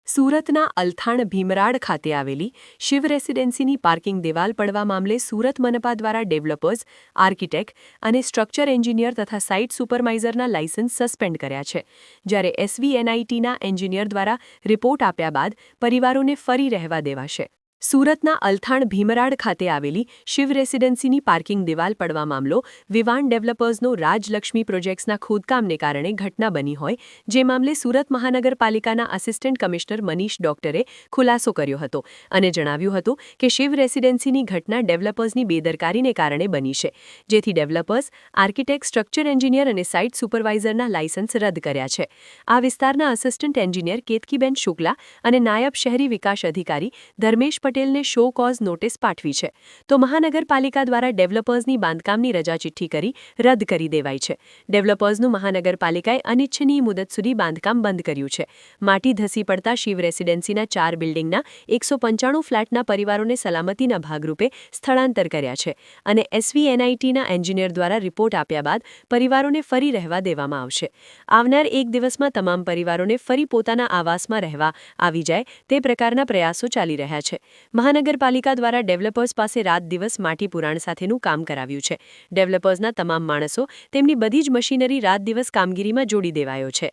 સુરતના અલથાણ ભીમરાડ ખાતે આવેલી શિવ રેસિડેન્સીની પાર્કિંગ દેવાલ પડવા મામલે સુરત મનપા દ્વારા ડેવલપર્સ, આર્કિટેક્ટ અને સ્ટ્રક્ચર એન્જિનિયર તથા સાઇટ સુપરવાઇઝરના લાયસન્સ સસ્પેન્ડ કર્યા છે, જ્યારે SVNITના એન્જિનિયર દ્વારા રિપોર્ટ આપ્યા બાદ પરિવારોને ફરી રહેવા દેવાશે. સુરતના અલથાણ ભીમરાડ ખાતે આવેલી શિવ રેસિડેન્સીની પાર્કિંગ દિવાલ પડવા મામલો વિવાન ડેવલપર્સનો રાજલક્ષ્મી પ્રોજેક્ટ્સના ખોદકામને કારણે ઘટના બની હોય, જે મામલે સુરત મહાનગરપાલિકાના આસિસ્ટન્ટ કમિશનર મનીષ ડોક્ટરે ખુલાસો કર્યો હતો અને જણાવ્યું હતું કે શિવ રેસિડેન્સીની ઘટના ડેવલપર્સની બેદરકારીને કારણે બની છે, જેથી ડેવલપર્સ, આર્કિટેક્ટ, સ્ટ્રક્ચર એન્જિનિયર અને સાઇટ સુપરવાઇઝરના લાયસન્સ રદ કર્યા છે. આ વિસ્તારના આસિસ્ટન્ટ એન્જિનિયર કેતકીબેન શુક્લા અને નાયબ શહેરી વિકાસ અધિકારી ધર્મેશ પટેલને શો કોઝ નોટિસ પાઠવી છે, તો મહાનગરપાલિકા દ્વારા ડેવલપર્સની બાંધકામની રજા ચિઠ્ઠી કરી રદ કરી દેવાઈ છે. ડેવલપર્સનું મહાનગરપાલિકાએ અનિચ્છનીય મુદત સુધી બાંધકામ બંધ કર્યું છે. માટી ધસી પડતા શિવ રેસિડેન્સીના 4 બિલ્ડિંગના 195 ફ્લેટના પરિવારોને સલામતીના ભાગરૂપે સ્થળાંતર કર્યા છે અને SVNITના એન્જિનિયર દ્વારા રિપોર્ટ આપ્યા બાદ પરિવારોને ફરી રહેવા દેવામાં આવશે. આવનાર એક દિવસમાં તમામ પરિવારોને ફરી પોતાના આવાસમાં રહેવા આવી જાય તે પ્રકારના પ્રયાસો ચાલી રહ્યા છે. મહાનગરપાલિકા દ્વારા ડેવલપર્સ પાસે રાત દિવસ માટી પુરાણ સાથેનું કામ કરાવ્યું છે. ડેવલપર્સના તમામ માણસો તેમની બધી જ મશીનરી રાત દિવસ કામગીરીમાં જોડી દેવાયો છે.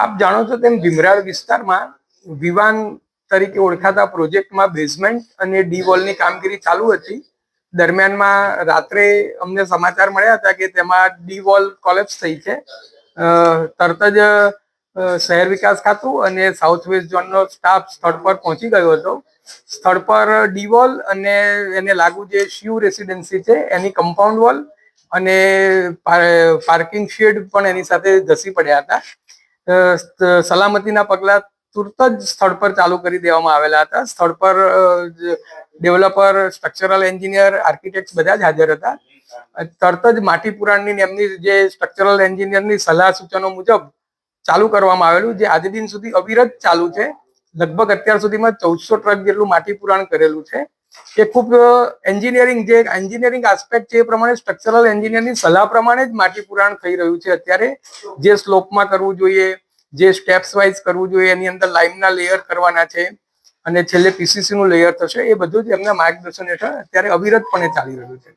આપ જાણો છો તેમ ભીમરાડ વિસ્તારમાં વિવાન તરીકે ઓળખાતા પ્રોજેક્ટમાં બેઝમેન્ટ અને ડી વોલની કામગીરી ચાલુ હતી. દરમિયાનમાં રાત્રે અમને સમાચાર મળ્યા હતા કે તેમાં ડી વોલ કોલેપ્સ થઈ છે. તરત જ શહેર વિકાસ ખાતું અને સાઉથ વેસ્ટ ઝોનનો સ્ટાફ સ્થળ પર પહોંચી ગયો હતો. સ્થળ પર ડી વોલ અને એને લાગુ જે શિવ રેસિડેન્સી છે એની કમ્પાઉન્ડ વોલ અને પાર્કિંગ શેડ પણ એની સાથે ધસી પડ્યા હતા. સલામતીના પગલા તુરત જ સ્થળ પર ચાલુ કરી દેવામાં આવેલા હતા. સ્થળ પર ડેવલપર, સ્ટ્રક્ચરલ એન્જિનિયર, આર્કિટેક્ટ બધા જ હાજર હતા. તરત જ માટી પુરાણની એમની જે સ્ટ્રક્ચરલ એન્જિનિયરની સલાહ સૂચનો મુજબ ચાલુ કરવામાં આવેલું, જે આજે દિન સુધી અવિરત ચાલુ છે. લગભગ અત્યાર સુધીમાં 1400 ટ્રક જેટલું માટી પુરાણ કરેલું છે. એ ખૂબ એન્જિનિયરિંગ આસ્પેક્ટ છે એ પ્રમાણે સ્ટ્રક્ચરલ એન્જિનિયરની સલાહ પ્રમાણે જ માટી પુરાણ થઈ રહ્યું છે. અત્યારે જે સ્લોપમાં કરવું જોઈએ, જે સ્ટેપ્સ વાઇઝ કરવું જોઈએ, એની અંદર લાઇમના લેયર કરવાના છે અને છેલ્લે PCC નું લેયર થશે, એ બધું જ એમના માર્ગદર્શન હેઠળ અત્યારે અવિરતપણે ચાલી રહ્યું છે.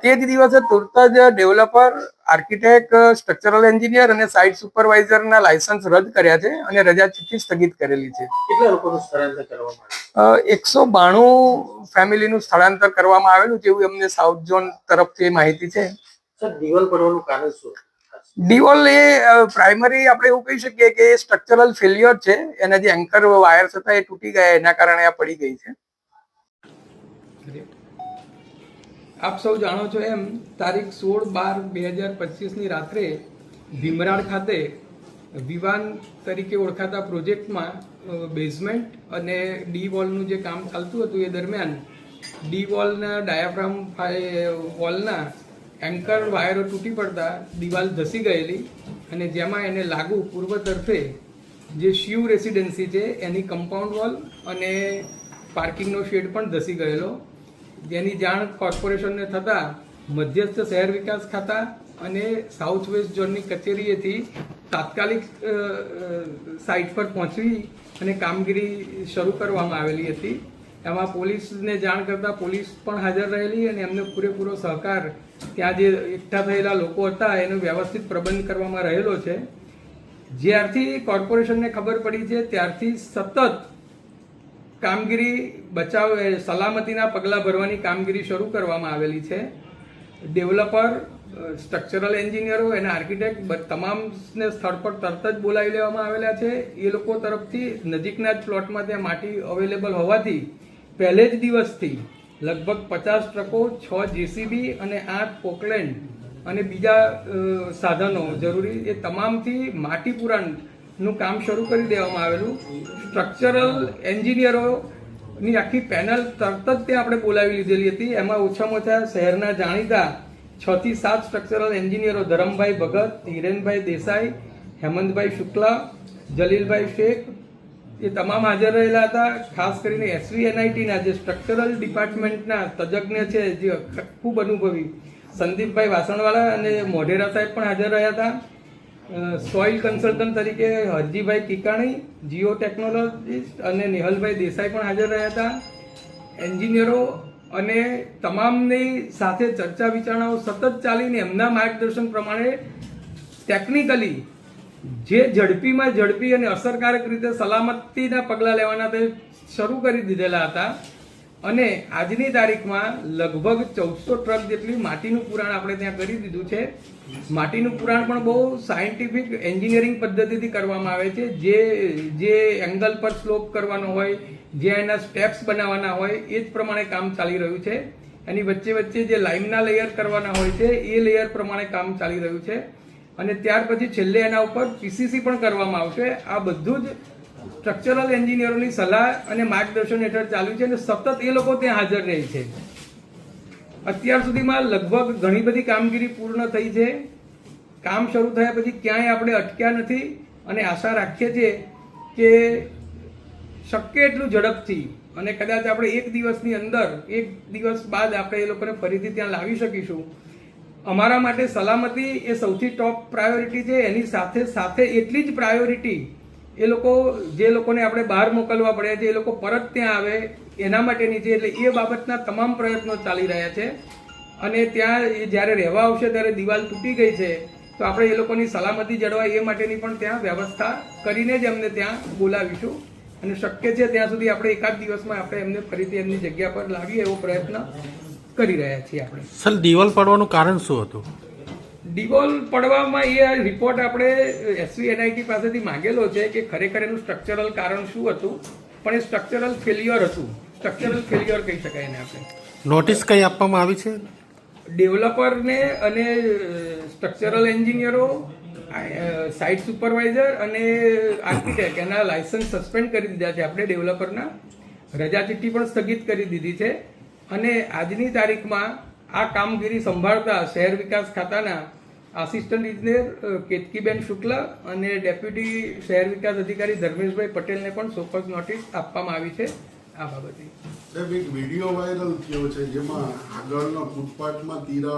તે જ દિવસે તુરત જ ડેવલપર, આર્કિટેક્ટ, સ્ટ્રક્ચરલ એન્જિનિયર અને સાઇટ સુપરવાઇઝરના લાયસન્સ રદ કર્યા છે અને રજા ચિઠ્ઠી સ્થગિત કરેલી છે. કેટલા લોકોનું સ્થળાંતર કરવામાં આવ્યું? 192 ફેમિલીનું સ્થળાંતર કરવામાં આવેલું છે એવું અમને સાઉથ ઝોન તરફથી માહિતી છે. સર, દિવાલ પડવાનું કારણ શું? ડિવોલ એ પ્રાઇમરી આપણે એવું કહી શકીએ કે એ સ્ટ્રક્ચરલ ફેલિયર છે. એના જે એન્કર વાયર્સ હતા એ તૂટી ગયા, એના કારણે આ પડી ગઈ છે. આપ સૌ જાણો છો એમ તારીખ 16/12/2025ની રાત્રે ભીમરાડ ખાતે વિવાન તરીકે ઓળખાતા પ્રોજેક્ટમાં બેઝમેન્ટ અને ડી વોલનું જે કામ ચાલતું હતું એ દરમિયાન ડી વોલના ડાયાફ્રામ વોલના એન્કર વાયરો તૂટી પડતા દિવાલ ધસી ગયેલી અને જેમાં એને લાગુ પૂર્વ તરફે જે શિવ રેસિડેન્સી છે એની કમ્પાઉન્ડ વોલ અને પાર્કિંગનો શેડ પણ ધસી ગયેલો, જેની જાણ કોર્પોરેશનને થતાં મધ્યસ્થ શહેર વિકાસ ખાતા અને સાઉથ વેસ્ટ ઝોનની કચેરીએથી તાત્કાલિક સાઇટ પર પહોંચી અને કામગીરી શરૂ કરવામાં આવેલી હતી. એમાં પોલીસને જાણ કરતાં પોલીસ પણ હાજર રહેલી અને એમને પૂરેપૂરો સહકાર ત્યાં જે એકઠા થયેલા લોકો હતા એનો વ્યવસ્થિત પ્રબંધ કરવામાં રહેલો છે. જ્યારથી કોર્પોરેશનને ખબર પડી છે ત્યારથી સતત કામગીરી બચાવ સલામતીના પગલાં ભરવાની કામગીરી શરૂ કરવામાં આવેલી છે. ડેવલપર, સ્ટ્રક્ચરલ એન્જિનિયરો અને આર્કિટેક્ટ તમામને સ્થળ પર તરત જ બોલાવી લેવામાં આવેલા છે. એ લોકો તરફથી નજીકના જ પ્લોટમાં ત્યાં માટી અવેલેબલ હોવાથી પહેલે જ દિવસથી લગભગ 50 ટ્રકો, 6 JCB અને 8 પોકલેન્ડ અને બીજા સાધનો જરૂરી એ તમામથી માટી પુરાણનું કામ શરૂ કરી દેવામાં આવેલું. સ્ટ્રક્ચરલ એન્જિનિયરોની આખી પેનલ તરત જ ત્યાં આપણે બોલાવી લીધેલી હતી. એમાં ઓછામાં ઓછા શહેરના જાણીતા 6 થી 7 સ્ટ્રક્ચરલ એન્જિનિયરો ધરમભાઈ ભગત, હિરેનભાઈ દેસાઈ, હેમંતભાઈ શુક્લા, જલીલભાઈ શેખ એ તમામ હાજર રહેલા હતા. ખાસ કરીને SVNITના જે સ્ટ્રક્ચરલ ડિપાર્ટમેન્ટના તજજ્ઞ છે, જે ખૂબ અનુભવી સંદીપભાઈ વાસણવાળા અને મોઢેરા સાહેબ પણ હાજર રહ્યા હતા. સોઇલ કન્સલ્ટન્ટ તરીકે હરજીભાઈ કિકાણી, જીઓ ટેકનોલોજીસ્ટ અને નેહલભાઈ દેસાઈ પણ હાજર રહ્યા હતા. એન્જિનિયરો અને તમામની સાથે ચર્ચા વિચારણાઓ સતત ચાલીને એમના માર્ગદર્શન પ્રમાણે ટેકનિકલી જે ઝડપી અને અસરકારક રીતે સલામતીના પગલાં લેવાના તે શરૂ કરી દીધેલા હતા. અને આજની તારીખમાં લગભગ 1400 ટ્રક જેટલી માટીનું પુરાણ આપણે ત્યાં કરી દીધું છે. માટીનું પુરાણ પણ બહુ સાયન્ટિફિક એન્જિનિયરિંગ પદ્ધતિથી કરવામાં આવે છે. જે એંગલ પર સ્લોપ કરવાનો હોય, જે એના સ્ટેપ્સ બનાવવાના હોય એ જ પ્રમાણે કામ ચાલી રહ્યું છે. એની વચ્ચે જે લાઇમના લેયર કરવાના હોય છે એ લેયર પ્રમાણે કામ ચાલી રહ્યું છે. અને ત્યાર પછી છેલ્લે એના ઉપર પીસીસી પણ કરવામાં આવશે. આ બધું જ સ્ટ્રક્ચરલ એન્જિનિયરોની સલાહ અને માર્ગદર્શન હેઠળ ચાલ્યું છે અને સતત એ લોકો ત્યાં હાજર રહે છે. અત્યાર સુધીમાં લગભગ ઘણી બધી કામગીરી પૂર્ણ થઈ છે. કામ શરૂ થયા પછી ક્યાંય આપણે અટક્યા નથી અને આશા રાખીએ છીએ કે શક્ય એટલું ઝડપથી અને કદાચ આપણે એક દિવસ બાદ આપણે એ લોકોને ફરીથી ત્યાં લાવી શકીશું. અમારા માટે સલામતી એ સૌથી ટોપ પ્રાયોરિટી છે. એની સાથે એટલી જ પ્રાયોરિટી એ લોકો જે લોકોને આપણે બહાર મોકલવા પડ્યા છે એ લોકો પરત ત્યાં આવે એના માટેની છે. એટલે એ બાબતના તમામ પ્રયત્નો ચાલી રહ્યા છે. અને ત્યાં જ્યારે રહેવા આવશે ત્યારે દિવાલ તૂટી ગઈ છે તો આપણે એ લોકોની સલામતી જળવાય એ માટેની પણ ત્યાં વ્યવસ્થા કરીને જ એમને ત્યાં બોલાવીશું. અને શક્ય છે ત્યાં સુધી આપણે એકાદ દિવસમાં આપણે એમને ફરીથી એમની જગ્યા પર લાવીએ એવો પ્રયત્ન કરી રહ્યા છીએ આપણે. સર, દિવાલ પડવાનું કારણ શું હતું? દિવાલ પડવામાં એ રિપોર્ટ આપણે SVNIT પાસેથી માંગેલો છે કે ખરેખર એનું સ્ટ્રક્ચરલ કારણ શું હતું, પણ એ સ્ટ્રક્ચરલ ફેલ્યોર હતું. સ્ટ્રક્ચરલ ફેલ્યોર કહી શકાય એને આપણે. નોટિસ કઈ આપવામાં આવી છે? ડેવલપરને અને સ્ટ્રક્ચરલ એન્જિનિયરો, સાઇટ સુપરવાઇઝર અને આર્કિટેક્ટ એના લાયસન્સ સસ્પેન્ડ કરી દીધા છે આપણે. ડેવલપરના રજા ચિઠ્ઠી પણ સ્થગિત કરી દીધી છે. અને આજની તારીખમાં આ કામગીરી સંભાળતા શહેર વિકાસ ખાતાના આસિસ્ટન્ટ ઇજનેર કેતકીબેન શુક્લ અને ડેપ્યુટી શહેર વિકાસ અધિકારી ધર્મેશભાઈ પટેલને પણ શોકોઝ નોટિસ આપવામાં આવી છે આ બાબતે. સાહેબ, એક વિડીયો વાયરલ થયો છે જેમાં આગળના ફૂટપાથમાં તિરાડ